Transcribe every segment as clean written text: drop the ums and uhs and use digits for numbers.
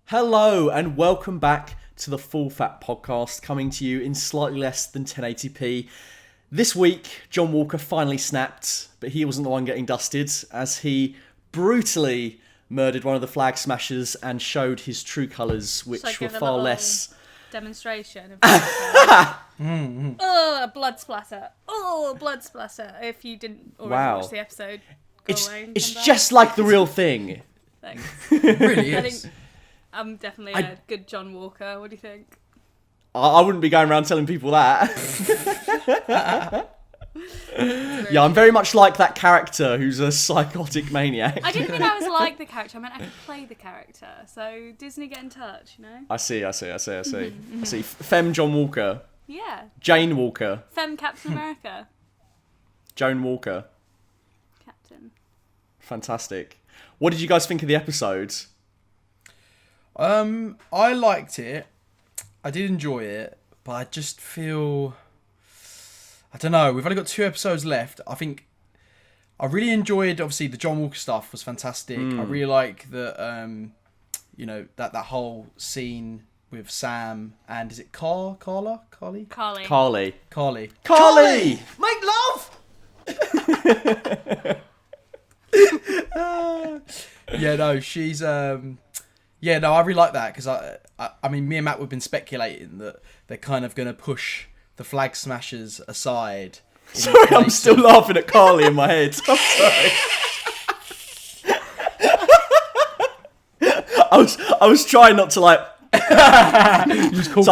Hello and welcome back to the Full Fat Podcast, coming to you in slightly less than 1080p. This week, John Walker finally snapped, but he wasn't the one getting dusted, as he brutally murdered one of the flag smashers and showed his true colours, which were far less... demonstration of oh, blood splatter. Oh, blood splatter. If you didn't already watch the episode, go away and it's come just back. like the real thing. Thanks. It really I is. think I'm definitely a good John Walker. What do you think? I wouldn't be going around telling people that. Yeah, I'm very much like that character who's a psychotic maniac. I didn't mean I was like the character. I meant I could play the character. So Disney, get in touch, you know? I see. I see. Femme John Walker. Yeah. Jane Walker. Femme Captain America. Joan Walker. Captain. Fantastic. What did you guys think of the episode? I liked it. I did enjoy it, but I just feel... I don't know. We've only got 2 episodes left. I think I really enjoyed, obviously, the John Walker stuff was fantastic. I really like that, that whole scene with Sam and is it Karli? Karli. Make love! Yeah, no, she's... Yeah, no, I really like that because I mean, me and Matt we've been speculating that they're kind of going to push the flag smashers aside. Sorry, I'm still laughing at Karli in my head. I'm sorry. I was trying not to like. So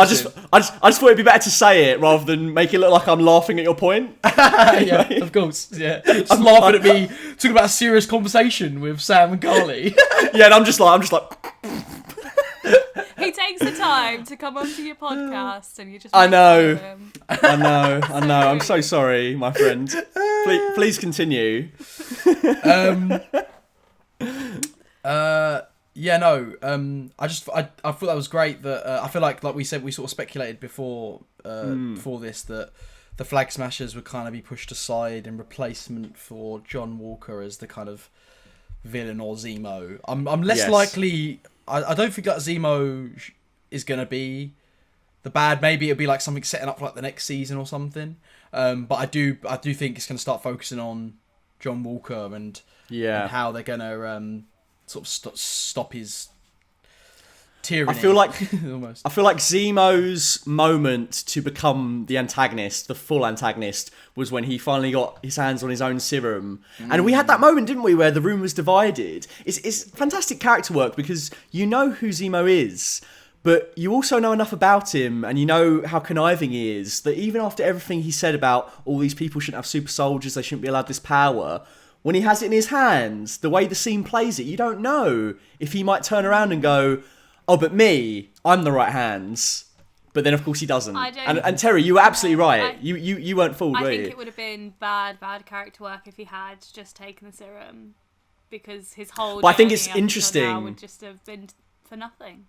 I just thought it'd be better to say it rather than make it look like I'm laughing at your point. Yeah, of course. Yeah, I'm laughing at me talking about a serious conversation with Sam and Karli. Yeah, and I'm just like. He takes the time to come onto your podcast and you just... I know. Him. I know. I'm so sorry, my friend. Please continue. Yeah, no. I thought that was great. That I feel like we said, we sort of speculated before this that the flag smashers would kind of be pushed aside in replacement for John Walker as the kind of villain or Zemo. I'm less likely. I don't think that Zemo is going to be the bad. Maybe it'll be like something setting up for like the next season or something. But I do think it's going to start focusing on John Walker and how they're going to sort of stop his tyranny. I feel like almost. I feel like Zemo's moment to become the antagonist, the full antagonist, was when he finally got his hands on his own serum. And we had that moment, didn't we, where the room was divided. It's fantastic character work because you know who Zemo is, but you also know enough about him and you know how conniving he is that even after everything he said about all these people shouldn't have super soldiers, they shouldn't be allowed this power, when he has it in his hands, the way the scene plays it, you don't know if he might turn around and go, oh, but me, I'm the right hands. But then, of course, he doesn't. And Terry, you were absolutely right. You weren't fooled, were you? I think it would have been bad character work if he had just taken the serum. Because his whole But I think journey it's up until interesting. now would just have been for nothing.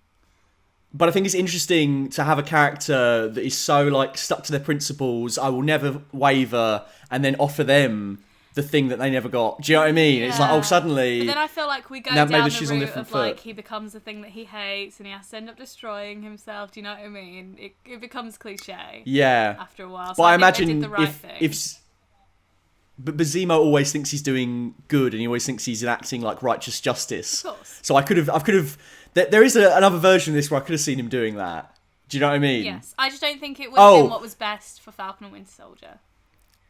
But I think it's interesting to have a character that is so, like, stuck to their principles, I will never waver, and then offer them the thing that they never got. Do you know what I mean? Yeah. It's like, oh, suddenly... But then I feel like we go down the route of, foot. like, he becomes the thing that he hates and he has to end up destroying himself. Do you know what I mean? It becomes cliche. Yeah. After a while. So but I imagine they did the right thing. But Zemo always thinks he's doing good and he always thinks he's enacting, like, righteous justice. Of course. So I could have... There is another version of this where I could have seen him doing that. Do you know what I mean? Yes. I just don't think it would have been what was best for Falcon and Winter Soldier.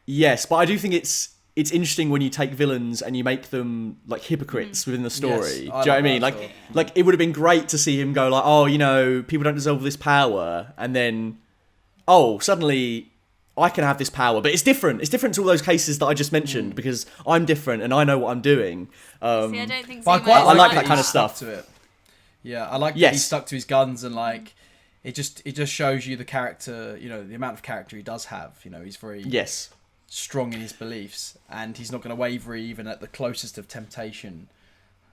Yes, but I do think it's interesting when you take villains and you make them like hypocrites within the story. Yes, do you know what I mean? Like it would have been great to see him go like, oh, you know, people don't deserve this power, and then, oh, suddenly I can have this power, but it's different. It's different to all those cases that I just mentioned because I'm different and I know what I'm doing. See, I don't think I like that kind of stuff. To it. Yeah, I like that he stuck to his guns and like it just shows you the character, you know, the amount of character he does have. You know, he's very strong in his beliefs, and he's not going to waver even at the closest of temptation.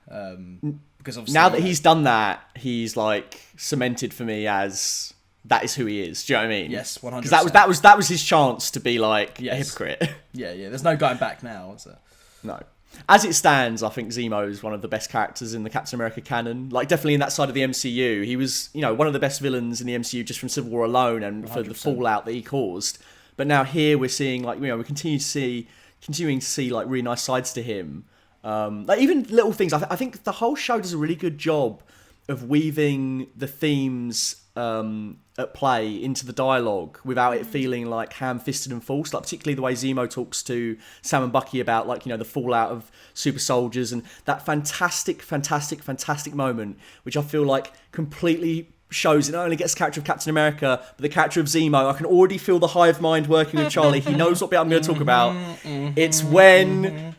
Because obviously now that he's done that, he's like cemented for me as that is who he is. Do you know what I mean? Yes, 100%. Because that was his chance to be like a hypocrite. Yeah. There's no going back now, is there? No. As it stands, I think Zemo is one of the best characters in the Captain America canon. Like, definitely in that side of the MCU. He was, one of the best villains in the MCU just from Civil War alone and for the 100%. fallout that he caused. But now here we're seeing, like, we continuing to see, like, really nice sides to him. Like, even little things. I think the whole show does a really good job of weaving the themes at play into the dialogue without it feeling like ham-fisted and forced. Like, particularly the way Zemo talks to Sam and Bucky about, like, the fallout of super soldiers and that fantastic moment, which I feel like completely shows it not only gets the character of Captain America, but the character of Zemo. I can already feel the hive mind working with Charlie. He knows what bit I'm going to talk about. It's when...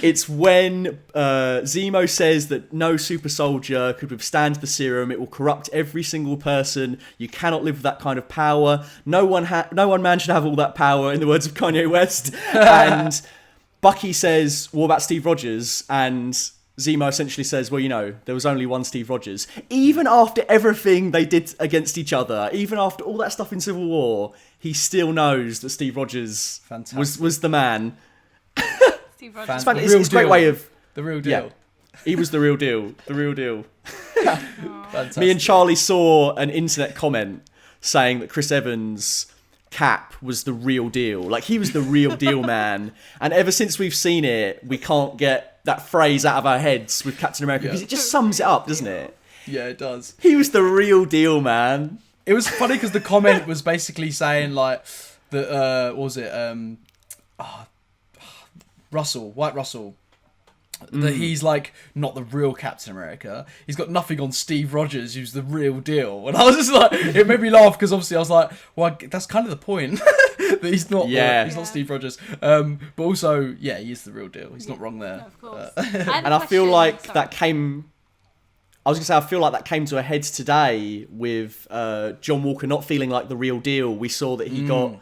It's when Zemo says that no super soldier could withstand the serum. It will corrupt every single person. You cannot live with that kind of power. No one man should have all that power, in the words of Kanye West. And Bucky says, what about Steve Rogers? And Zemo essentially says, well, there was only one Steve Rogers. Even after everything they did against each other, even after all that stuff in Civil War, he still knows that Steve Rogers was the man. Steve Rogers. It's a great way of... The real deal. Yeah, he was the real deal. The real deal. Fantastic. Me and Charlie saw an internet comment saying that Chris Evans' Cap was the real deal. Like, he was the real deal, man. And ever since we've seen it, we can't get that phrase out of our heads with Captain America because it just sums it up, doesn't it? Yeah, it does. He was the real deal, man. It was funny because the comment was basically saying, like, that, what was it? White Russell, that he's like not the real Captain America. He's got nothing on Steve Rogers, who's the real deal. And I was just like, it made me laugh because obviously I was like, well, that's kind of the point that he's not. He's not Steve Rogers. But also, yeah, he is the real deal. He's not wrong there. No, of course. And I feel like that came. I was gonna say, I feel like that came to a head today with John Walker not feeling like the real deal. We saw that he got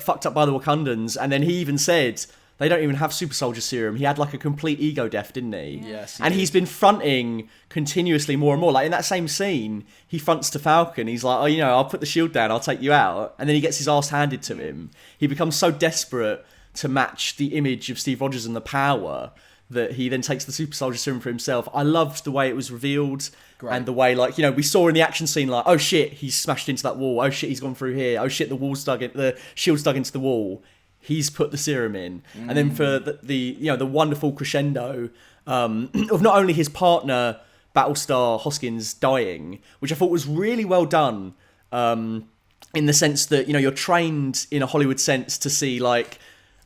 fucked up by the Wakandans, and then he even said they don't even have super soldier serum. He had like a complete ego death, didn't he? Yes. And he's been fronting continuously more and more. Like in that same scene, he fronts to Falcon. He's like, oh, I'll put the shield down. I'll take you out. And then he gets his ass handed to him. He becomes so desperate to match the image of Steve Rogers and the power that he then takes the super soldier serum for himself. I loved the way it was revealed. Great. And the way, like, we saw in the action scene, like, oh shit, he's smashed into that wall. Oh shit, he's gone through here. Oh shit, the shield's dug into the wall. He's put the serum in. And then for the wonderful crescendo of not only his partner, Battlestar Hoskins, dying, which I thought was really well done, in the sense that, you're trained in a Hollywood sense to see, like,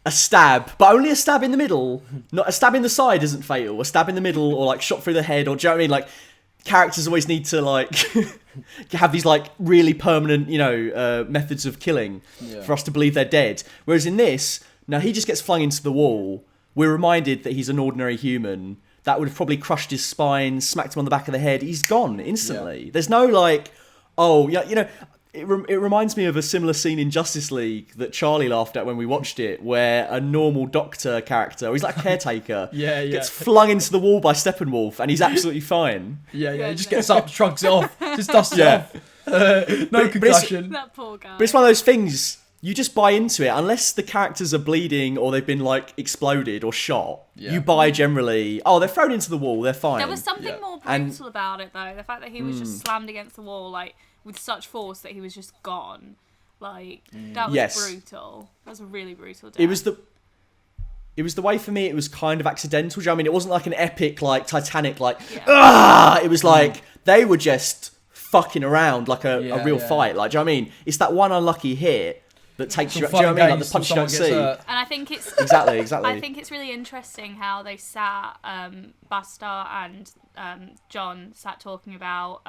a stab, but only a stab in the middle. Not a stab in the side isn't fatal. A stab in the middle or, like, shot through the head, or do you know what I mean? Like, characters always need to, like, have these, like, really permanent, methods of killing for us to believe they're dead. Whereas in this, now he just gets flung into the wall. We're reminded that he's an ordinary human. That would have probably crushed his spine, smacked him on the back of the head. He's gone instantly. Yeah. There's no, like, oh, yeah, it reminds me of a similar scene in Justice League that Charlie laughed at when we watched it, where a normal doctor character, he's like a caretaker, gets flung into the wall by Steppenwolf, and he's absolutely fine. Yeah, he just gets up, shrugs it off, just dusts it off. No concussion. That poor guy. But it's one of those things, you just buy into it. Unless the characters are bleeding or they've been, like, exploded or shot, you buy generally, oh, they're thrown into the wall, they're fine. There was something more brutal about it, though. The fact that he was just slammed against the wall, like, with such force that he was just gone. Like, that was brutal. That was a really brutal death. It was the way, for me, it was kind of accidental. Do you know what I mean? It wasn't like an epic, like, Titanic, like, It was like, they were just fucking around like a real fight. Like, do you know what I mean? It's that one unlucky hit that takes you, do you know what I mean? Like the punch you don't see. And I think it's... Exactly. I think it's really interesting how they sat, Bastar and John sat talking about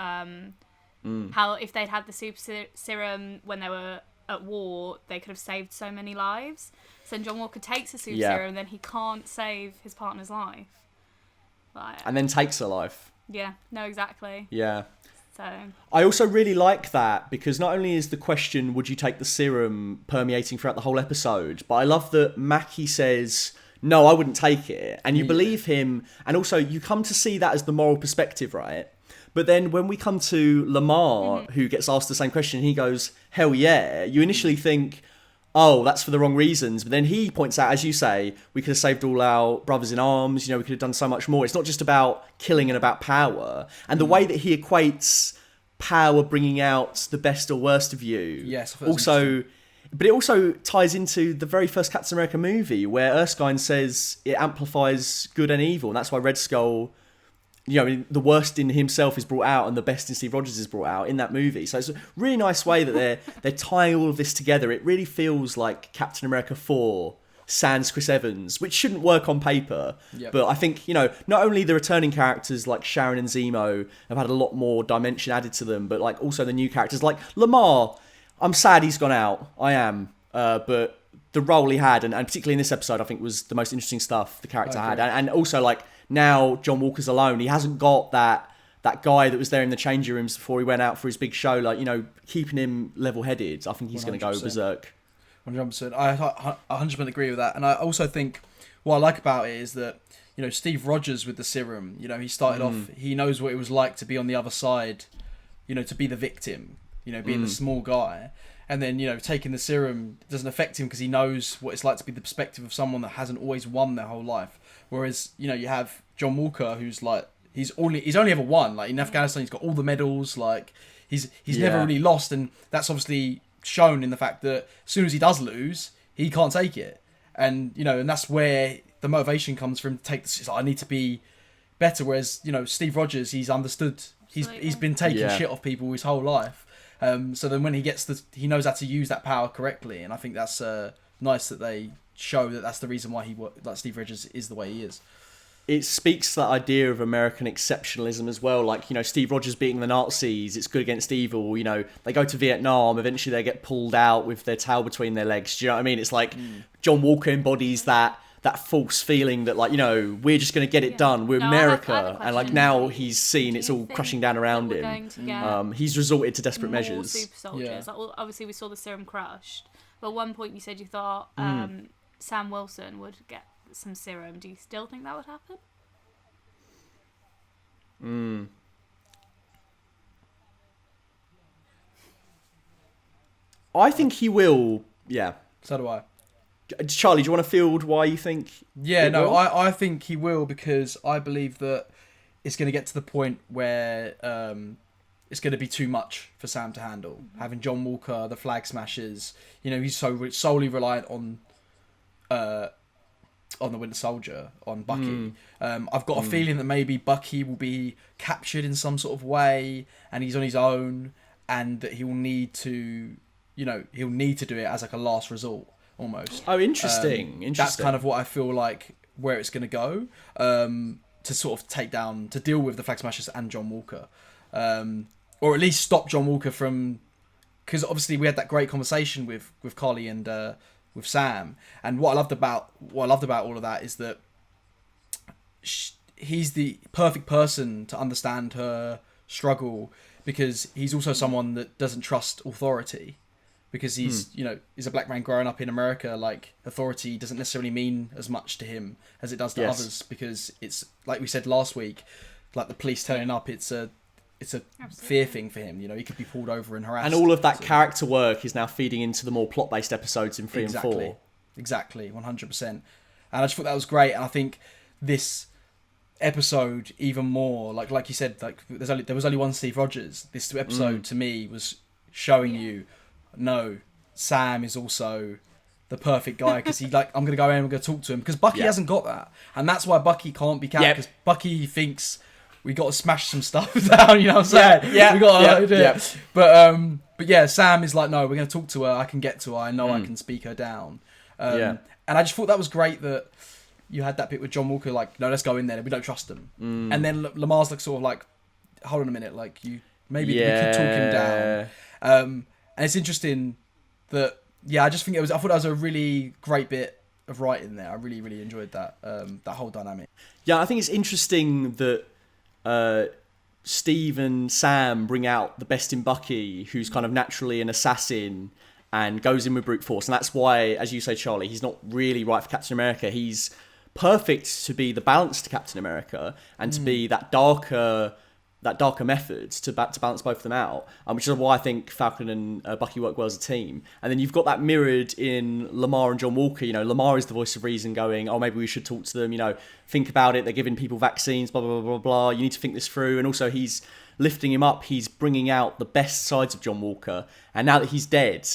how if they'd had the super serum when they were at war, they could have saved so many lives. So then John Walker takes the super serum and then he can't save his partner's life. Like, and then takes her life. Yeah, no, exactly. Yeah. So I also really like that, because not only is the question, would you take the serum, permeating throughout the whole episode, but I love that Mackie says, no, I wouldn't take it. And you believe him, and also you come to see that as the moral perspective, right? But then when we come to Lemar, who gets asked the same question, he goes, hell yeah. You initially think, oh, that's for the wrong reasons. But then he points out, as you say, we could have saved all our brothers in arms. We could have done so much more. It's not just about killing and about power. And the way that he equates power bringing out the best or worst of you. Yes. Also, but it also ties into the very first Captain America movie where Erskine says it amplifies good and evil. And that's why Red Skull, the worst in himself is brought out and the best in Steve Rogers is brought out in that movie. So it's a really nice way that they're tying all of this together. It really feels like Captain America 4 sans Chris Evans, which shouldn't work on paper. Yep. But I think, not only the returning characters like Sharon and Zemo have had a lot more dimension added to them, but like also the new characters like Lemar. I'm sad he's gone out. I am. But the role he had, and particularly in this episode, I think was the most interesting stuff the character had. And also like, now John Walker's alone. He hasn't got that guy that was there in the changing rooms before he went out for his big show. Like, keeping him level-headed. I think he's going to go berserk. 100%. I 100% agree with that. And I also think what I like about it is that, Steve Rogers with the serum, he started off, he knows what it was like to be on the other side, to be the victim, being the small guy. And then, taking the serum doesn't affect him because he knows what it's like to be the perspective of someone that hasn't always won their whole life. Whereas, you have John Walker, who's like, he's only ever won. Like in Afghanistan, he's got all the medals. Like he's never really lost, and that's obviously shown in the fact that as soon as he does lose, he can't take it. And and that's where the motivation comes from. To take this, it's like, I need to be better. Whereas Steve Rogers, he's understood. He's been taking shit off people his whole life. So then when he knows how to use that power correctly, and I think that's nice that they show that that's the reason why Steve Rogers is the way he is. It speaks to that idea of American exceptionalism as well. Like, Steve Rogers beating the Nazis, it's good against evil. They go to Vietnam, eventually they get pulled out with their tail between their legs. Do you know what I mean? It's like John Walker embodies that false feeling that, like, we're just going to get it done. We're America. And, like, now he's seen it's all crushing down around him. He's resorted to desperate measures. Super soldiers. Like, obviously, we saw the serum crushed. But at one point you said you thought Sam Wilson would get some serum. Do you still think that would happen? I think he will. Yeah. So do I. Charlie, do you want to field why you think? I think he will, because I believe that it's going to get to the point where it's going to be too much for Sam to handle. Having John Walker, the Flag Smashers, he's so solely reliant on the Winter Soldier, on Bucky. I've got a feeling that maybe Bucky will be captured in some sort of way, and he's on his own, and that he'll need to do it as like a last resort, almost. Oh, interesting. That's kind of what I feel like where it's going to go, to sort of to deal with the Flag Smashers and John Walker, or at least stop John Walker from, because obviously we had that great conversation with Karli and with Sam, and what I loved about all of that is that he's the perfect person to understand her struggle, because he's also someone that doesn't trust authority, because he's he's a black man growing up in America. Like, authority doesn't necessarily mean as much to him as it does to others, because it's like we said last week, like the police turning up, it's a fear thing for him. He could be pulled over and harassed. And all of that character work is now feeding into the more plot-based episodes in 3 and 4. Exactly, 100%. And I just thought that was great. And I think this episode even more, like you said, like there was only one Steve Rogers. This episode to me was showing you, no, Sam is also the perfect guy, because I'm going to go in and I'm going to talk to him, because Bucky hasn't got that. And that's why Bucky can't be capped, because Bucky thinks, we got to smash some stuff down, you know what I'm saying? We got to do it. But yeah, Sam is like, no, we're going to talk to her. I can get to her. I know I can speak her down. And I just thought that was great that you had that bit with John Walker, like, no, let's go in there. We don't trust him. And then Lamar's like, sort of like, hold on a minute, like, maybe we could talk him down. And it's interesting that, I just think I thought that was a really great bit of writing there. I really, really enjoyed that whole dynamic. Yeah, I think it's interesting that Steve and Sam bring out the best in Bucky, who's kind of naturally an assassin and goes in with brute force. And that's why, as you say, Charlie, he's not really right for Captain America. He's perfect to be the balanced Captain America and to be that darker, that darker method to balance both of them out, which is why I think Falcon and Bucky work well as a team. And then you've got that mirrored in Lemar and John Walker. You know, Lemar is the voice of reason, going, oh, maybe we should talk to them. You know, think about it. They're giving people vaccines. Blah blah blah blah blah. You need to think this through. And also, he's lifting him up. He's bringing out the best sides of John Walker. And now that he's dead,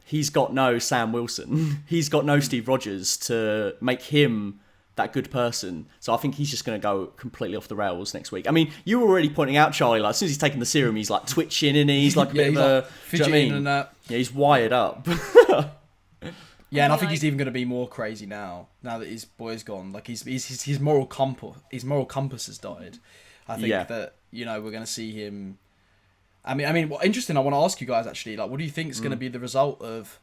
he's got no Sam Wilson. He's got no Steve Rogers to make him that good person. So I think he's just going to go completely off the rails next week. I mean, you were already pointing out, Charlie, like as soon as he's taken the serum, he's like twitching and he's like a bit of a fidgeting and that. Yeah, he's wired up. Yeah, and I think he's even going to be more crazy now that his boy's gone. Like his moral compass has died. I think that, you know, we're going to see him. I mean, what interesting. I want to ask you guys actually, like, what do you think is going to be the result of,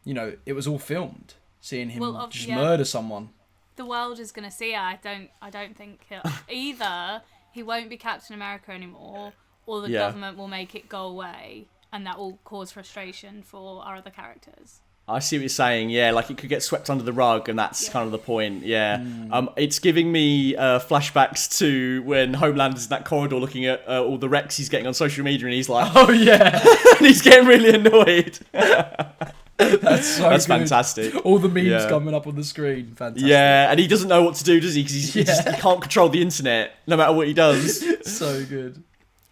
you know, it was all filmed, seeing him murder someone. The world is going to see it. I don't think either he won't be Captain America anymore, or the government will make it go away, and that will cause frustration for our other characters. I see what you're saying. Yeah, like it could get swept under the rug, and that's kind of the point. Yeah, it's giving me flashbacks to when Homelander's in that corridor looking at all the wrecks he's getting on social media, and he's like, "Oh yeah," and he's getting really annoyed. That's fantastic. All the memes coming up on the screen. Fantastic. Yeah, and he doesn't know what to do, does he? Because he can't control the internet, no matter what he does. So good.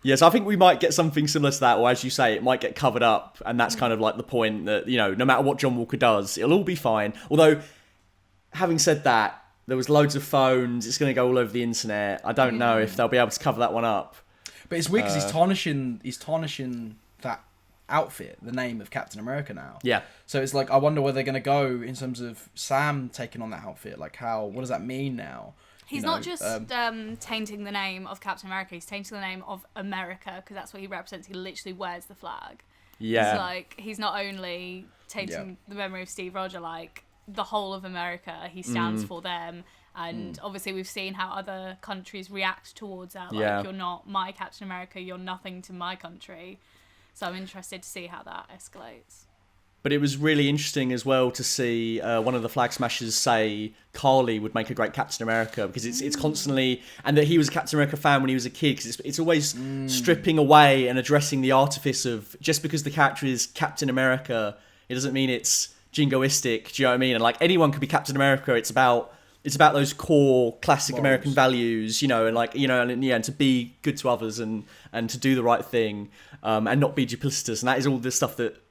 Yeah, so I think we might get something similar to that, or as you say, it might get covered up, and that's kind of like the point that, you know, no matter what John Walker does, it'll all be fine. Although, having said that, there was loads of phones, it's going to go all over the internet. I don't know if they'll be able to cover that one up. But it's weird because he's tarnishing that outfit, the name of Captain America now. Yeah. So it's like, I wonder where they're going to go in terms of Sam taking on that outfit. Like, what does that mean now? He's not just tainting the name of Captain America, he's tainting the name of America, because that's what he represents. He literally wears the flag. Yeah. It's like, he's not only tainting the memory of Steve Rogers, like, the whole of America, he stands for them. And obviously we've seen how other countries react towards that. Like, you're not my Captain America, you're nothing to my country. So I'm interested to see how that escalates. But it was really interesting as well to see one of the Flag Smashers say Karli would make a great Captain America, because it's constantly, and that he was a Captain America fan when he was a kid, because it's always stripping away and addressing the artifice of, just because the character is Captain America, it doesn't mean it's jingoistic. Do you know what I mean? And like, anyone could be Captain America. It's about those core classic American values, you know, and like, you know, and to be good to others and to do the right thing, and not be duplicitous. And that is all the stuff that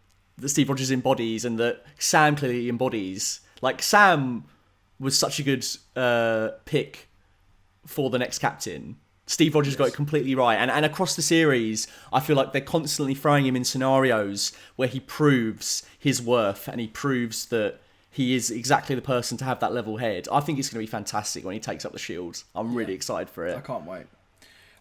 Steve Rogers embodies, and that Sam clearly embodies. Like, Sam was such a good pick for the next captain. Steve Rogers got it completely right. And across the series, I feel like they're constantly throwing him in scenarios where he proves his worth, and he proves that he is exactly the person to have that level head. I think it's going to be fantastic when he takes up the shield. I'm really excited for it. I can't wait.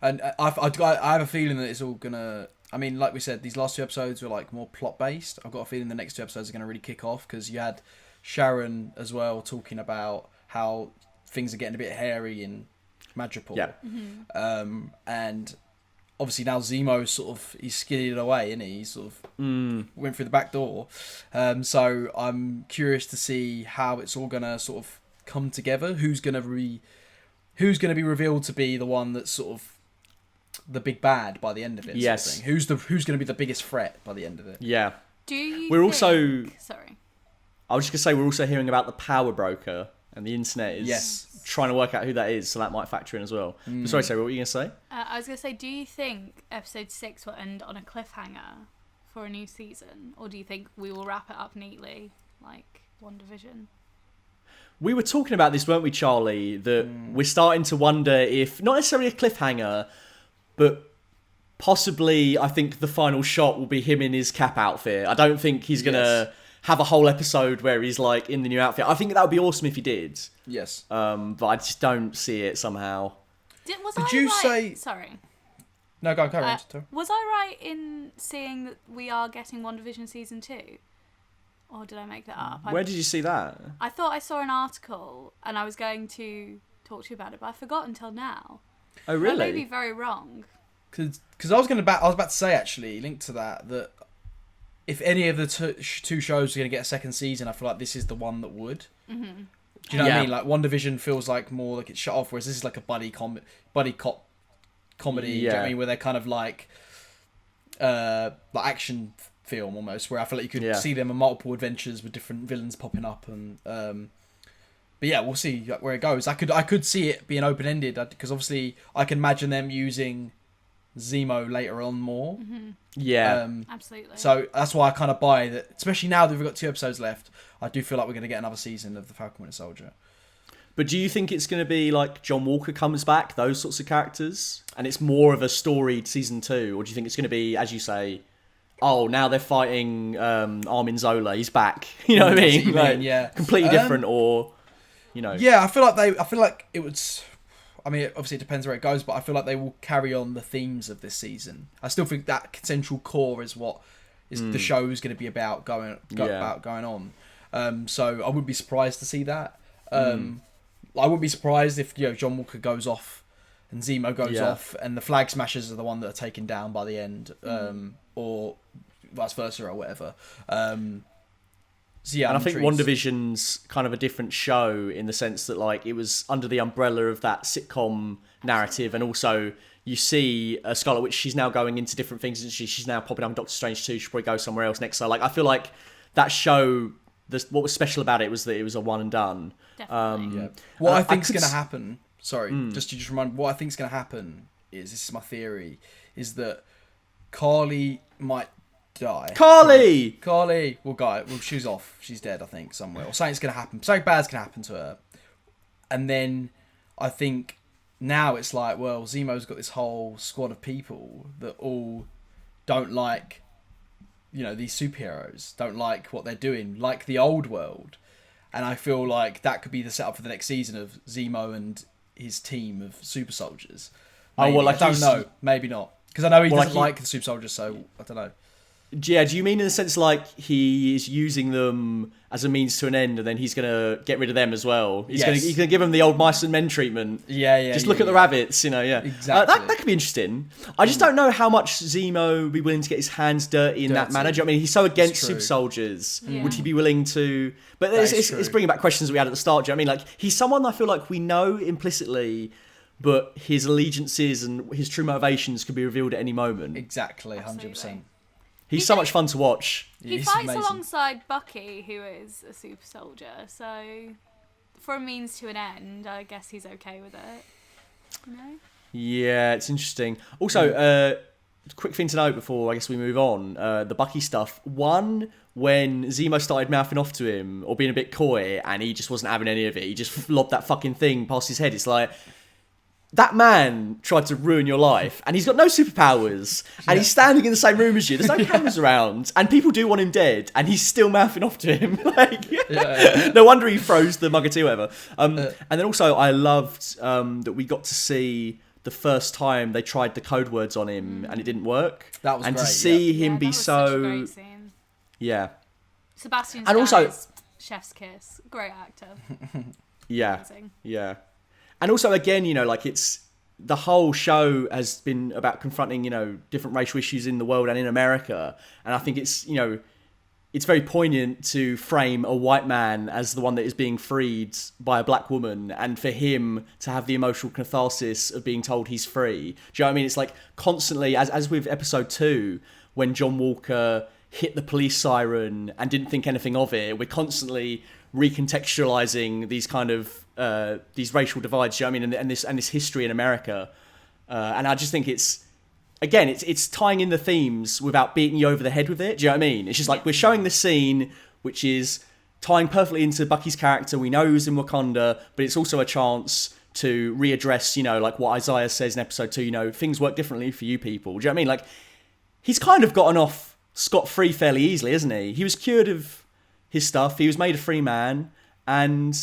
And I have a feeling that it's all going to... I mean, like we said, these last two episodes were like more plot-based. I've got a feeling the next two episodes are going to really kick off, because you had Sharon as well talking about how things are getting a bit hairy in Madripoor. Yeah. And obviously now Zemo he's skidded away, isn't he? He sort of went through the back door. So I'm curious to see how it's all going to sort of come together. Who's going to be revealed to be the one that's sort of the big bad by the end of it? Yes. Sort of thing. Who's going to be the biggest threat by the end of it? Yeah. We're also... Sorry. I was just going to say, we're also hearing about the power broker, and the internet is trying to work out who that is, so that might factor in as well. Sorry, what were you going to say? I was going to say, do you think episode 6 will end on a cliffhanger for a new season? Or do you think we will wrap it up neatly, like WandaVision? We were talking about this, weren't we, Charlie? That we're starting to wonder if, not necessarily a cliffhanger, but possibly, I think the final shot will be him in his Cap outfit. I don't think he's going to have a whole episode where he's like in the new outfit. I think that would be awesome if he did. Yes. But I just don't see it somehow. Did you say... Sorry. No, go on. Was I right in seeing that we are getting WandaVision season 2? Or did I make that up? Where did you see that? I thought I saw an article and I was going to talk to you about it, but I forgot until now. Oh, really? I may be very wrong. Because I was about to say, actually, linked to that if any of the two shows are going to get a second season, I feel like this is the one that would. Mm-hmm. Do you know what I mean? Like, WandaVision feels like more like it's shut off, whereas this is like a buddy cop comedy. Do you know what I mean? Where they're kind of like action film almost, where I feel like you could see them in multiple adventures with different villains popping up, and but yeah, we'll see where it goes. I could see it being open ended because obviously I can imagine them using Zemo later on more. Yeah, absolutely. So that's why I kind of buy that, especially now that we've got 2 episodes left. I do feel like we're going to get another season of the Falcon Winter Soldier. But do you think it's going to be like John Walker comes back, those sorts of characters, and it's more of a storied season 2, or do you think it's going to be, as you say, oh, now they're fighting Armin Zola, he's back? You know what I mean? Like, completely different, or you know? Yeah, I feel like it would. I mean, obviously it depends where it goes, but I feel like they will carry on the themes of this season. I still think that central core is what the show is going to be about going on. So I wouldn't be surprised to see that. I wouldn't be surprised if John Walker goes off and Zemo goes off, and the Flag Smashers are the one that are taken down by the end, or vice versa, or whatever. So yeah, and I think WandaVision's kind of a different show in the sense that like it was under the umbrella of that sitcom narrative, and also you see Scarlet Witch, she's now going into different things, and she's now popping up in Doctor Strange 2. She'll probably go somewhere else next. So like I feel like that show, what was special about it was that it was a one and done. Definitely. What I think's going to happen, just to remind, what I think's going to happen is, this is my theory, is that Karli might die. Karli! Well, she's off. She's dead, I think, somewhere. Or something's going to happen. Something bad's going to happen to her. And then I think now it's like, well, Zemo's got this whole squad of people that all don't like, these superheroes, don't like what they're doing, like the old world. And I feel like that could be the setup for the next season of Zemo and his team of super soldiers. Maybe. I don't know. Maybe not. Because I know he doesn't like the super soldiers, so I don't know. Yeah, do you mean in the sense like he is using them as a means to an end, and then he's going to get rid of them as well? He's going to give them the old mice and men treatment. Just look at the rabbits, Exactly. That could be interesting. I just don't know how much Zemo would be willing to get his hands dirty in that manner. I mean, he's so against super soldiers. Yeah. Would he be willing to... But it's bringing back questions that we had at the start. Do you know what I mean? Like, he's someone I feel like we know implicitly, but his allegiances and his true motivations could be revealed at any moment. Exactly, 100%. He's so much fun to watch. He fights alongside Bucky, who is a super soldier. So, for a means to an end, I guess he's okay with it. Yeah, it's interesting. Also, quick thing to note before I guess we move on, the Bucky stuff. One, when Zemo started mouthing off to him or being a bit coy, and he just wasn't having any of it. He just lobbed that fucking thing past his head. It's like, that man tried to ruin your life, and he's got no superpowers, and he's standing in the same room as you. There's no cameras around, and people do want him dead, and he's still mouthing off to him. No wonder he froze the mug of tea, whatever. And then also, I loved that we got to see the first time they tried the code words on him, and it didn't work. That was and great, to see him be such a great scene. Sebastian Stan, also chef's kiss, great actor. Amazing. And also, again, it's the whole show has been about confronting, different racial issues in the world and in America. And I think it's, it's very poignant to frame a white man as the one that is being freed by a black woman, and for him to have the emotional catharsis of being told he's free. Do you know what I mean? It's like constantly, as with episode 2, when John Walker hit the police siren and didn't think anything of it, we're constantly recontextualizing these kind of these racial divides, you know what I mean, and this history in America, and I just think it's tying in the themes without beating you over the head with it. Do you know what I mean? It's just like we're showing the scene which is tying perfectly into Bucky's character. We know he's in Wakanda, but it's also a chance to readdress, like what Isaiah says in episode 2. Things work differently for you people. Do you know what I mean? Like, he's kind of gotten off scot-free fairly easily, isn't he? He was cured of his stuff. He was made a free man, and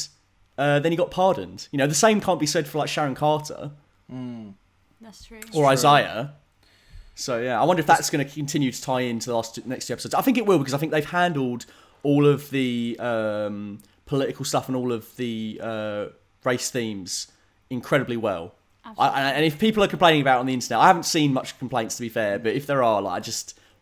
then he got pardoned. The same can't be said for like Sharon Carter. That's true. Or Isaiah. So yeah, I wonder if that's going to continue to tie into the next 2 episodes. I think it will, because I think they've handled all of the political stuff and all of the race themes incredibly well. And if people are complaining about it on the internet, I haven't seen much complaints, to be fair, but if there are,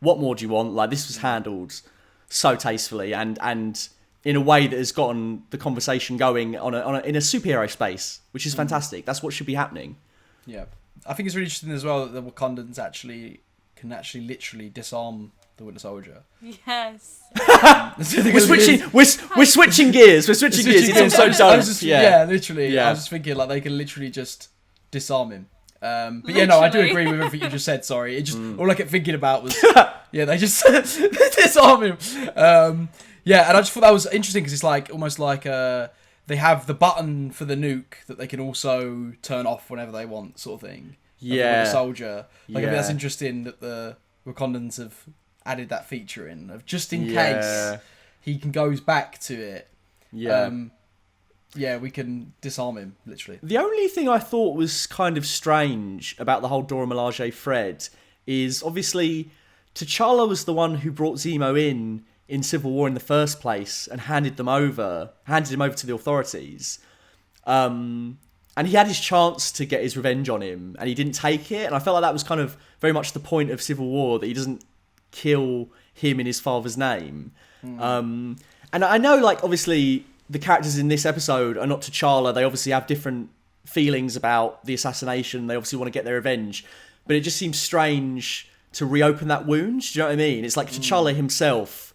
what more do you want? Like, this was handled so tastefully and in a way that has gotten the conversation going in a superhero space, which is fantastic. That's what should be happening. Yeah. I think it's really interesting as well that the Wakandans can literally disarm the Winter Soldier. Yes. We're switching gears. It's all so dumb. Literally. Yeah. I was just thinking like they can literally just disarm him. But yeah, no, I do agree with everything you just said. Sorry, it just all I kept thinking about was they just disarm him. Yeah, and I just thought that was interesting because it's like almost like they have the button for the nuke that they can also turn off whenever they want, sort of thing. Yeah, the soldier. Like I think that's interesting that the Wakandans have added that feature in of just in case he goes back to it. Yeah, we can disarm him, literally. The only thing I thought was kind of strange about the whole Dora Milaje thread is obviously T'Challa was the one who brought Zemo in Civil War in the first place and handed him over to the authorities. And he had his chance to get his revenge on him and he didn't take it. And I felt like that was kind of very much the point of Civil War, that he doesn't kill him in his father's name. And I know, like, obviously the characters in this episode are not T'Challa. They obviously have different feelings about the assassination. They obviously want to get their revenge. But it just seems strange to reopen that wound. Do you know what I mean? It's like T'Challa himself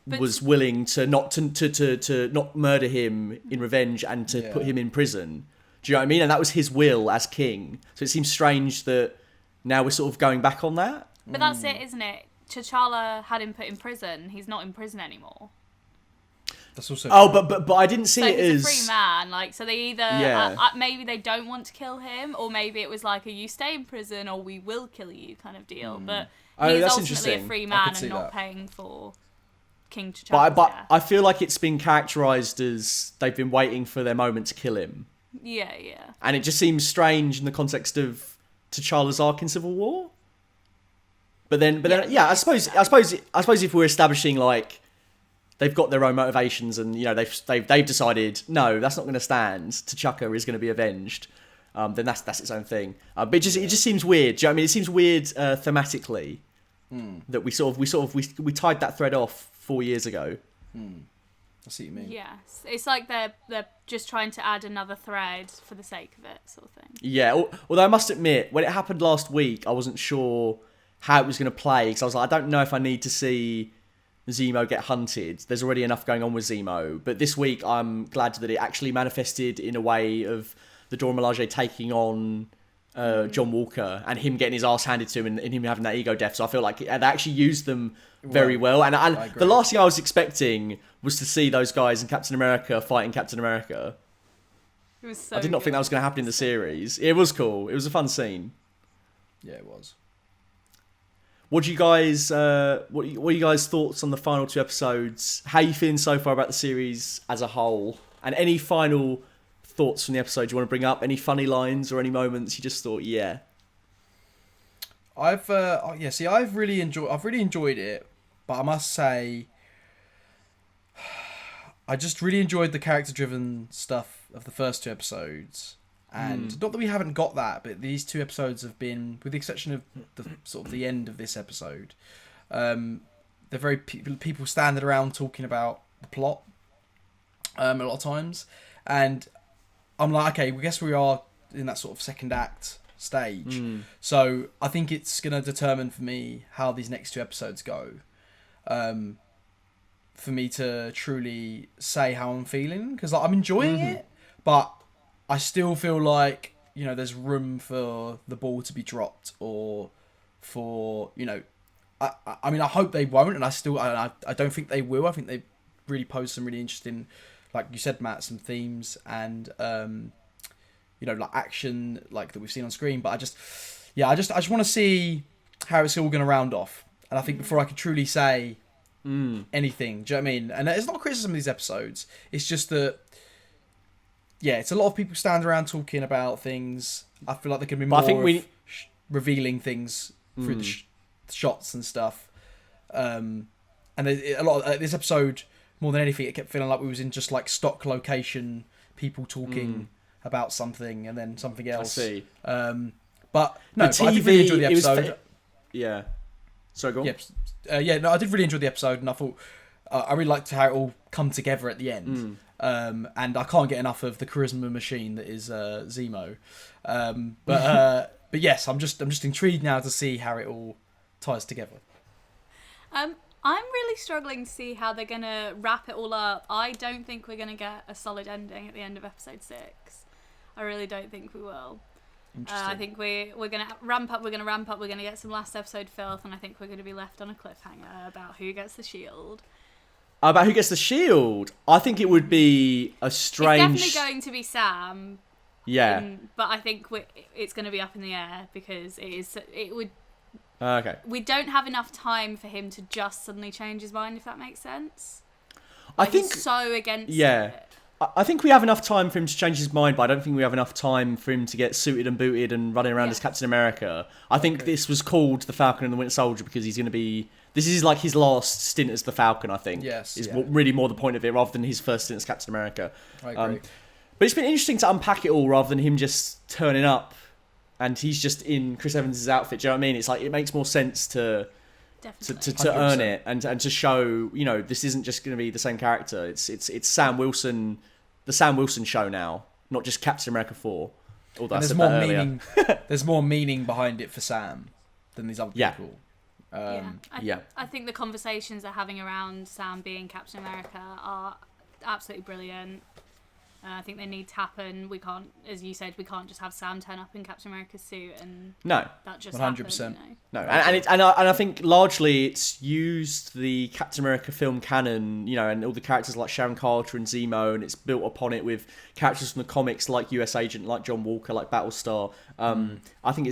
was willing to not murder him in revenge and to put him in prison. Do you know what I mean? And that was his will as king. So it seems strange that now we're sort of going back on that. But that's it, isn't it? T'Challa had him put in prison. He's not in prison anymore. That's also but I didn't see it he's as a free man. Like, so they either maybe they don't want to kill him, or maybe it was like a you stay in prison or we will kill you kind of deal. But he's ultimately a free man and not paying for King T'Challa's death. I feel like it's been characterized as they've been waiting for their moment to kill him. Yeah. And it just seems strange in the context of T'Challa's arc in Civil War. But then, I suppose if we're establishing like they've got their own motivations and they've decided no, that's not going to stand. T'Chaka is going to be avenged. Then that's its own thing. But it just seems weird. Do you know what I mean? It seems weird thematically that we tied that thread off 4 years ago. I see what you mean. Yes, it's like they're just trying to add another thread for the sake of it, sort of thing. Yeah. Although I must admit, when it happened last week, I wasn't sure how it was going to play because I was like, I don't know if I need to see Zemo get hunted. There's already enough going on with Zemo. But this week, I'm glad that it actually manifested in a way of the Dora Milaje taking on John Walker and him getting his ass handed to him and him having that ego death. So I feel like they actually used them very well. And the last thing I was expecting was to see those guys in Captain America fighting Captain America. It was so I did not think that was going to happen in the series. It was cool. It was a fun scene. Yeah, it was. What do you guys? What are you guys' thoughts on the final 2 episodes? How are you feeling so far about the series as a whole? And any final thoughts from the episode you want to bring up? Any funny lines or any moments you just thought, yeah? I've really enjoyed it, but I must say, I just really enjoyed the character-driven stuff of the first 2 episodes. And not that we haven't got that, but these 2 episodes have been, with the exception of the end of this episode, they're very people standing around talking about the plot a lot of times, and I'm like, okay, I guess we are in that sort of second act stage. So I think it's going to determine for me how these next 2 episodes go, for me to truly say how I'm feeling, because I'm enjoying it, but I still feel like, there's room for the ball to be dropped, or for, I mean, I hope they won't, and I don't think they will. I think they really pose some really interesting, like you said, Matt, some themes and, like action, like that we've seen on screen. But I just want to see how it's all going to round off. And I think before I could truly say anything, do you know what I mean? And it's not criticism of these episodes. It's just that, it's a lot of people standing around talking about things. I feel like there could be more revealing things through the shots and stuff. And a lot of this episode, more than anything, it kept feeling like we was in just like stock location, people talking about something and then something else. I see. But no, I did really enjoy the episode. Yeah. Sorry, go on. I did really enjoy the episode, and I thought I really liked how it all come together at the end. And I can't get enough of the charisma machine that is Zemo. But But yes, I'm just intrigued now to see how it all ties together. I'm really struggling to see how they're gonna wrap it all up. I don't think we're gonna get a solid ending at the end of episode 6. I really don't think we will. I think we're gonna ramp up. We're gonna get some last episode filth, and I think we're gonna be left on a cliffhanger about who gets the shield. About who gets the shield? I think it would be a strange. It's definitely going to be Sam. Yeah. But I think it's going to be up in the air because it would. Okay. We don't have enough time for him to just suddenly change his mind, if that makes sense. I think he's so against it. I think we have enough time for him to change his mind, but I don't think we have enough time for him to get suited and booted and running around as Captain America. I think this was called the Falcon and the Winter Soldier because he's going to be. This is like his last stint as the Falcon, I think. Yes. Is really more the point of it rather than his first stint as Captain America. I agree. But it's been interesting to unpack it all rather than him just turning up and he's just in Chris Evans' outfit. Do you know what I mean? It's like it makes more sense to earn it and to show, you know, this isn't just going to be the same character. It's Sam Wilson, the Sam Wilson show now, not just Captain America 4. Although there's more meaning. There's more meaning behind it for Sam than these other people. I think the conversations they're having around Sam being Captain America are absolutely brilliant. I think they need to happen. We can't, as you said, we can't just have Sam turn up in Captain America's suit and that just 100%. Happen, you know? No, and I think largely it's used the Captain America film canon, you know, and all the characters like Sharon Carter and Zemo, and it's built upon it with characters from the comics like US Agent, like John Walker, like Battlestar. I think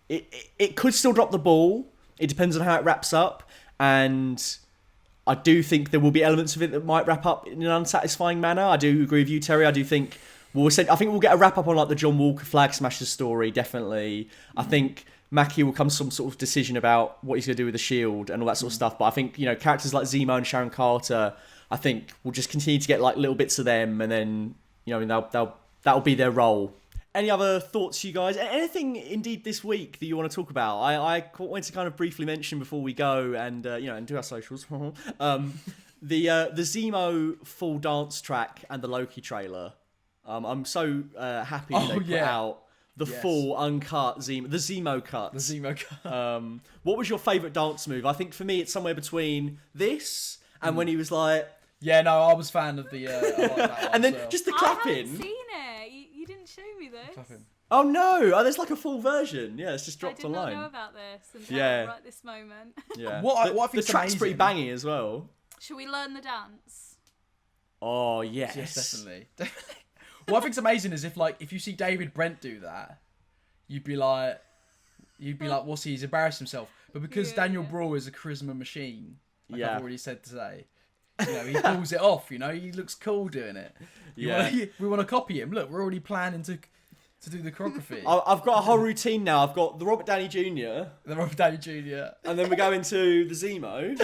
it could still drop the ball. It depends on how it wraps up, and I do think there will be elements of it that might wrap up in an unsatisfying manner. I do agree with you, Terry. I do think we'll get a wrap up on like the John Walker Flag Smashers story. Definitely, I think Mackie will come to some sort of decision about what he's going to do with the shield and all that sort of stuff. But I think, you know, characters like Zemo and Sharon Carter, I think we'll just continue to get like little bits of them, and then, you know, that'll be their role. Any other thoughts, you guys? Anything indeed this week that you want to talk about? I wanted to kind of briefly mention before we go and and do our socials. The Zemo full dance track and the Loki trailer. I'm so happy they put out the full uncut Zemo, the Zemo cut. The Zemo cut. What was your favourite dance move? I think for me it's somewhere between this and when he was like. Yeah, no, I was a fan of the. I like that one and then just the clapping. I haven't seen it. You didn't show me this. Clapping. Oh no! There's like a full version. Yeah, it's just dropped online. I did not know about this until right this moment. Yeah. What I think the track's pretty bangy as well. Should we learn the dance? Oh yes, definitely. What I think's amazing is if you see David Brent do that, you'd be like, what's he? He's embarrassed himself. But because Daniel Brawl is a charisma machine, like I've already said today. You know, he pulls it off. You know, he looks cool doing it. We want to copy him. Look, we're already planning to do the choreography. I've got a whole routine now. I've got the Robert Downey Jr. And then we go into the Zemo.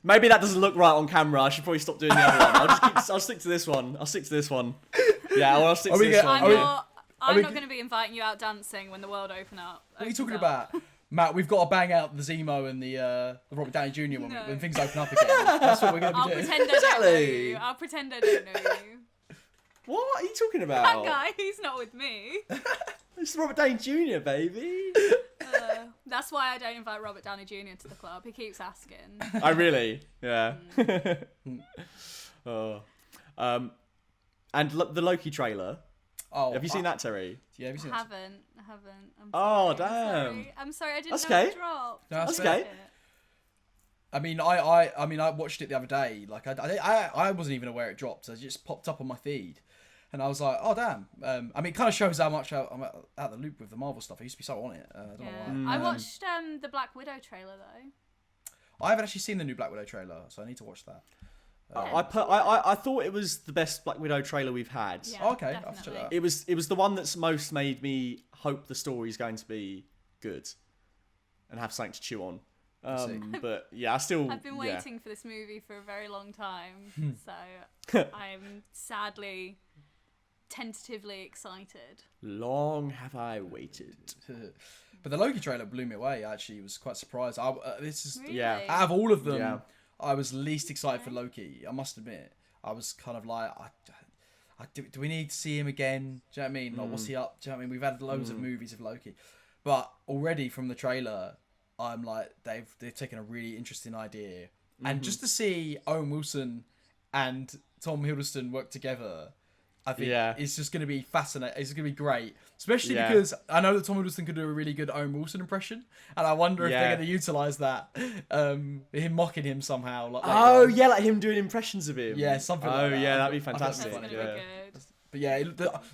Maybe that doesn't look right on camera. I should probably stop doing the other one. I'll stick to this one. Yeah, I'll stick to this one. I'm not going to be inviting you out dancing when the world opens up. What are you talking about? Matt, we've got to bang out the Zemo and the Robert Downey Jr. when things open up again. That's what we're going to be doing. I'll pretend I don't know you. What are you talking about? That guy, he's not with me. It's Robert Downey Jr., baby. That's why I don't invite Robert Downey Jr. to the club. He keeps asking. I really? Yeah. And the Loki trailer. Oh, have you seen that, Terry? Yeah, have you seen I haven't. I'm sorry. Damn. I'm sorry. I didn't know it dropped. No, that's okay. I mean, I watched it the other day. Like, I wasn't even aware it dropped. So it just popped up on my feed, and I was like, oh damn. I mean, it kind of shows how much I'm out of the loop with the Marvel stuff. I used to be so on it. I don't know why. I watched the Black Widow trailer though. I haven't actually seen the new Black Widow trailer, so I need to watch that. I thought it was the best Black Widow trailer we've had. Yeah, okay, I'll check that. It was the one that's most made me hope the story's going to be good and have something to chew on. But yeah, I've been waiting for this movie for a very long time, so I'm sadly, tentatively excited. Long have I waited. But the Loki trailer blew me away. I actually was quite surprised. Really? Out of all of them, I was least excited for Loki. I must admit, I was kind of like, do we need to see him again? Do you know what I mean? Like, what's he up? Do you know what I mean? We've had loads of movies of Loki, but already from the trailer, I'm like, they've taken a really interesting idea, and just to see Owen Wilson and Tom Hiddleston work together, I think it's just going to be fascinating. It's going to be great, especially because I know that Tom Hiddleston can do a really good Owen Wilson impression, and I wonder if they're going to utilize that, him mocking him somehow. Like him doing impressions of him. Yeah, something like that. Oh, yeah, that'd be fantastic. That's gonna be good. But yeah,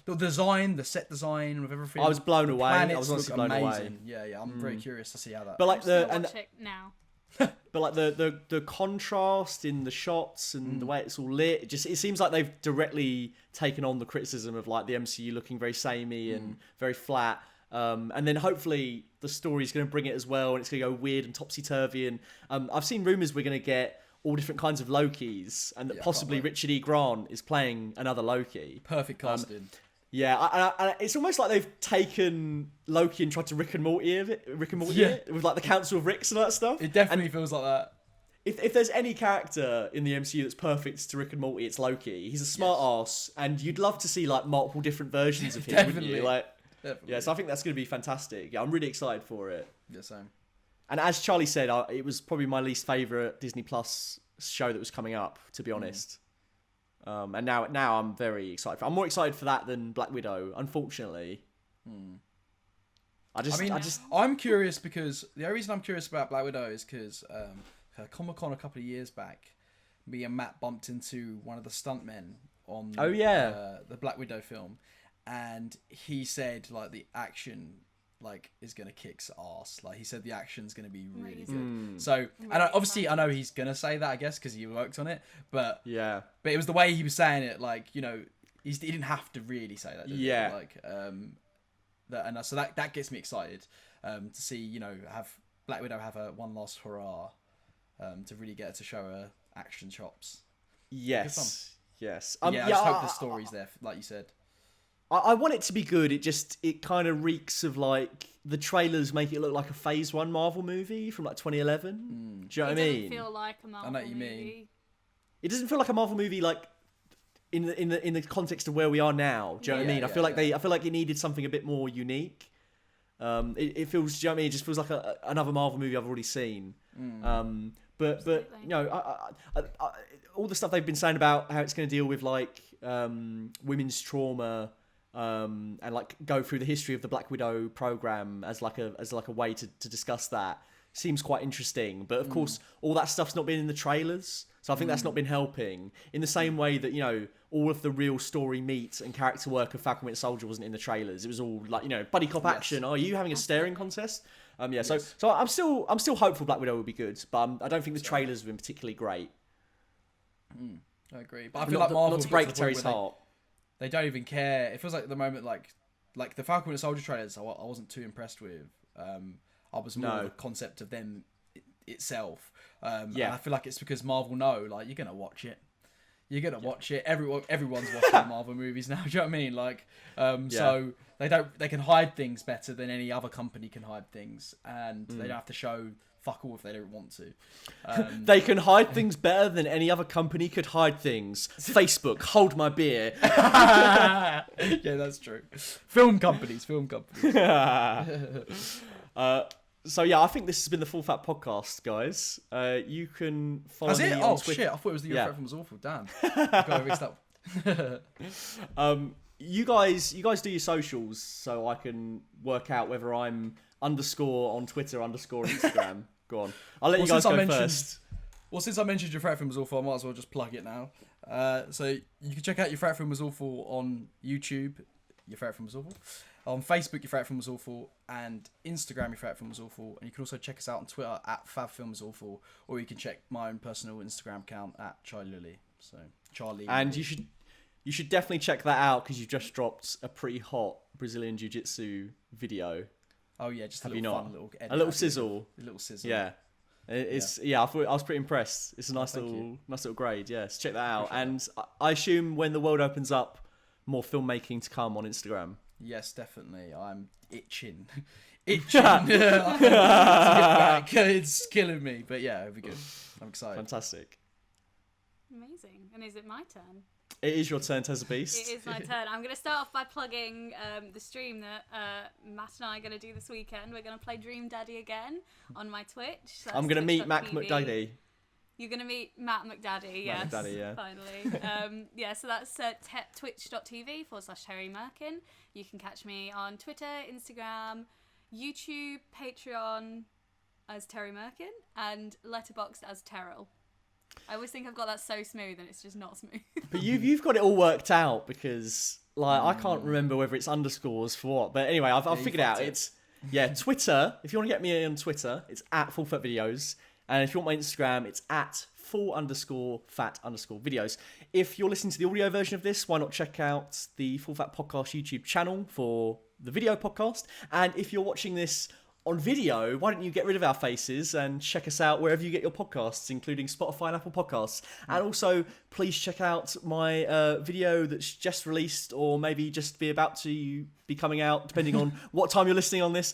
the design, the set design of everything. I was blown away. I was honestly blown away. Yeah, I'm very curious to see how that. But like watch it now. But like the contrast in the shots and the way it's all lit, it seems like they've directly taken on the criticism of like the MCU looking very samey and very flat. And then hopefully the story's going to bring it as well, and it's going to go weird and topsy-turvy. And I've seen rumours we're going to get all different kinds of Lokis, and that possibly Richard E. Grant is playing another Loki. Perfect casting. Yeah, it's almost like they've taken Loki and tried to Rick and Morty it with like the Council of Ricks and all that stuff. It definitely feels like that. If there's any character in the MCU that's perfect to Rick and Morty, it's Loki. He's a smart ass, and you'd love to see like multiple different versions of him, wouldn't you? Like, definitely. So I think that's going to be fantastic. Yeah, I'm really excited for it. Yeah, same. And as Charlie said, it was probably my least favourite Disney Plus show that was coming up, to be honest. And now I'm very excited. I'm more excited for that than Black Widow, unfortunately. I'm curious because the only reason I'm curious about Black Widow is because Comic-Con a couple of years back, me and Matt bumped into one of the stuntmen on the Black Widow film, and he said like the action is gonna kick ass. Like he said the action's gonna be really good. So and obviously I know he's gonna say that, I guess, because he worked on it, but it was the way he was saying it, like, you know, he didn't have to really say that, did he? So that gets me excited to see, you know, have Black Widow have a one last hurrah, to really get her to show her action chops. Yes. I just hope the story's there, like you said. I want it to be good. It kind of reeks of like the trailers make it look like a Phase 1 Marvel movie from like 2011. Do you know what I mean? It doesn't feel like a Marvel movie. It doesn't feel like a Marvel movie, like in the context of where we are now. Do you know what I mean? I feel like it needed something a bit more unique. It feels. Do you know what I mean? It just feels like another Marvel movie I've already seen. But you know, all the stuff they've been saying about how it's going to deal with like women's trauma. And like go through the history of the Black Widow program as like a way to discuss that seems quite interesting. But of course, all that stuff's not been in the trailers, so I think that's not been helping. In the same way that, you know, all of the real story meat and character work of Falcon Winter Soldier wasn't in the trailers. It was all like, you know, buddy cop action. Are you having a staring contest? So I'm still hopeful Black Widow will be good, but I don't think the trailers have been particularly great. I agree, but I feel like Marvel not to break Terry's heart. They don't even care. It feels like at the moment, like the Falcon Winter Soldier trailers, I wasn't too impressed with. I was more the concept of them itself. And I feel like it's because Marvel know, like, you're gonna watch it. You're gonna watch it. Everyone's watching Marvel movies now. Do you know what I mean? Like, so they can hide things better than any other company can hide things, and they don't have to show fuck all if they don't want to. They can hide things better than any other company could hide things. Facebook, hold my beer. Yeah, that's true. Film companies. So yeah, I think this has been the Full Fat Podcast, guys. You can follow me on Twitter. Shit, I thought it was the Your Fat Film Was Awful. Damn. Got mixed up. You guys do your socials so I can work out whether I'm _ on Twitter _ on Instagram. Go on. I'll let you guys go first. Well, since I mentioned Your Fat Film Was Awful, I might as well just plug it now. So you can check out Your Fat Film Was Awful on YouTube, Your Fat Film Was Awful. On Facebook, Your Fat Film Was Awful, and Instagram, Your Fat Film Was Awful. And you can also check us out on Twitter @FabFilmsAwful, or you can check my own personal Instagram account @CharlieLilly. So Charlie. And you should definitely check that out because you've just dropped a pretty hot Brazilian Jiu-Jitsu video. Oh yeah, just a little edit. A little sizzle. Yeah. I thought I was pretty impressed. It's a nice little grade. Yes, check that out. And I assume when the world opens up, more filmmaking to come on Instagram. Yes, definitely. I'm itching to get back. It's killing me, but yeah, it'll be good. I'm excited. Fantastic. Amazing. And is it my turn? It is your turn, Tezza Beast. It is my turn. I'm going to start off by plugging the stream that Matt and I are going to do this weekend. We're going to play Dream Daddy again on my Twitch. So I'm going to meet Mac McDaddy. You're going to meet Matt McDaddy, yes. Matt McDaddy, yeah. Finally. So that's twitch.tv/Terry Merkin. You can catch me on Twitter, Instagram, YouTube, Patreon as Terry Merkin, and Letterboxd as Terrell. I always think I've got that so smooth, and it's just not smooth. But you've got it all worked out, because I can't remember whether it's underscores for what. But anyway, I've figured it out. It's Twitter. If you want to get me on Twitter, it's at @FullFatVideos. And if you want my Instagram, it's at @full_fat_videos. If you're listening to the audio version of this, why not check out the Full Fat Podcast YouTube channel for the video podcast? And if you're watching this on video, why don't you get rid of our faces and check us out wherever you get your podcasts, including Spotify and Apple Podcasts. And also, please check out my video that's just released, or maybe just be about to be coming out, depending on what time you're listening on this,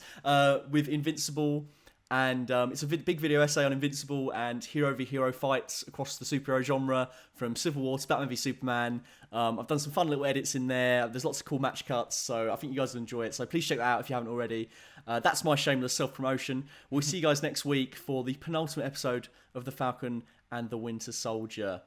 with Invincible. And it's a big video essay on Invincible and hero v hero fights across the superhero genre, from Civil War to Batman v Superman. I've done some fun little edits in there. There's lots of cool match cuts, so I think you guys will enjoy it. So please check that out if you haven't already. That's my shameless self-promotion. We'll see you guys next week for the penultimate episode of The Falcon and the Winter Soldier.